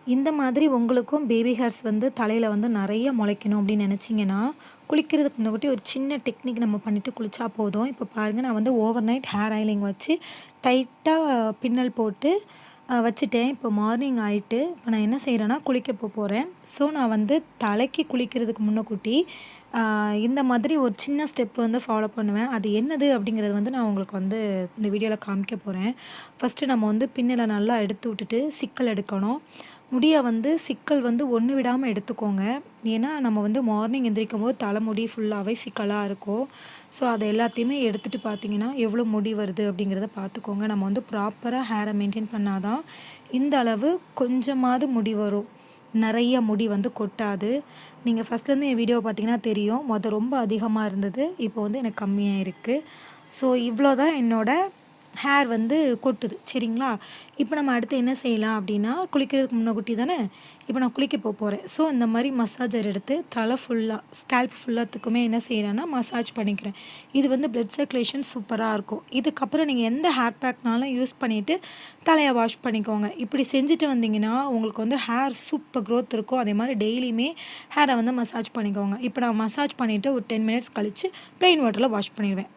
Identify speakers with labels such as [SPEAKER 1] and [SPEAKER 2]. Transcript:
[SPEAKER 1] இந்த மாதிரி உங்களுக்கும் பேபி ஹேர்ஸ் வந்து தலையில வந்து நெறைய முளைக்கணும் அப்படின்னு நினச்சிங்கன்னா, குளிக்கிறதுக்கு முன்னாடி ஒரு சின்ன டெக்னிக் நம்ம பண்ணிட்டு குளிச்சா போதும். இப்போ பாருங்க நான் வந்து ஓவர் நைட் ஹேர் ஆயிலிங் வச்சு டைட்டா பின்னல் போட்டு வச்சுட்டேன். இப்போ மார்னிங் ஆயிட்டு, இப்போ நான் என்ன செய்றேன்னா, குளிக்க போறேன். ஸோ நான் வந்து தலைக்கு குளிக்கிறதுக்கு முன்னக்கூட்டி, அ இந்த மாதிரி ஒரு சின்ன ஸ்டெப் வந்து ஃபாலோ பண்ணுவேன். அது என்னது அப்படிங்கிறது வந்து நான் உங்களுக்கு வந்து இந்த வீடியோல காமிக்க போறேன். ஃபர்ஸ்ட்டு நம்ம வந்து பின்னல நல்லா எடுத்து விட்டுட்டு, சிக்கல் எடுக்கணும். முடிய வந்து சிக்கல் வந்து ஒண்ணு விடாம எடுத்துக்கோங்க. ஏன்னா, நம்ம வந்து மார்னிங் எந்திரிக்கும்போது தலைமுடி ஃபுல்லாவே சிக்கலா இருக்கும். ஸோ, அத எல்லாத்தையுமே எடுத்துட்டு பார்த்தீங்கன்னா, எவ்வளோ முடி வருது அப்படிங்கிறத பார்த்துக்கோங்க. நம்ம வந்து ப்ராப்பரா ஹேர மெயின்டெயின் பண்ணா தான், இந்த அளவு கொஞ்சமாவது முடி வரும். நெறைய முடி வந்து கொட்டாது. நீங்க ஃபர்ஸ்ட்லேருந்து என் வீடியோவ பார்த்தீங்கன்னா தெரியும். ரொம்ப அதிகமா இருந்தது. இப்போ வந்து எனக்கு கம்மியா இருக்கு. ஸோ, இவ்வளோ தான் என்னோட ஹேர் வந்து கொட்டுது. சரிங்களா? இப்போ நம்ம அடுத்து என்ன செய்யலாம் அப்டின்னா, குளிக்கிறதுக்கு முன்னக்கூட்டி தானே, இப்போ நான் குளிக்க போறேன். ஸோ இந்த மாரி மசாஜர் எடுத்து தலை ஃபுல்லா, ஸ்கேல்ப் ஃபுல்லாத்துக்குமே என்ன செய்றேன்னா, மசாஜ் பண்ணிக்கிறேன். இது வந்து பிளட் சர்க்குலேஷன் சூப்பரா இருக்கும். இதுக்கப்புறம் நீங்க எந்த ஹேர் பேக்னாலும் யூஸ் பண்ணிட்டு தலைய வாஷ் பண்ணிக்கோங்க. இப்படி செஞ்சுட்டு வந்தீங்கன்னா, உங்களுக்கு வந்து ஹேர் சூப்பர் குரோத் இருக்கும். அதே மாரி டெய்லியுமே ஹேர வந்து மசாஜ் பண்ணிக்கோங்க. இப்போ நான் மசாஜ் பண்ணிட்டு ஒரு 10 மினிட்ஸ் கழிச்சு, பிளெயின் வாட்டர்ல வாஷ் பண்ணிருவேன்.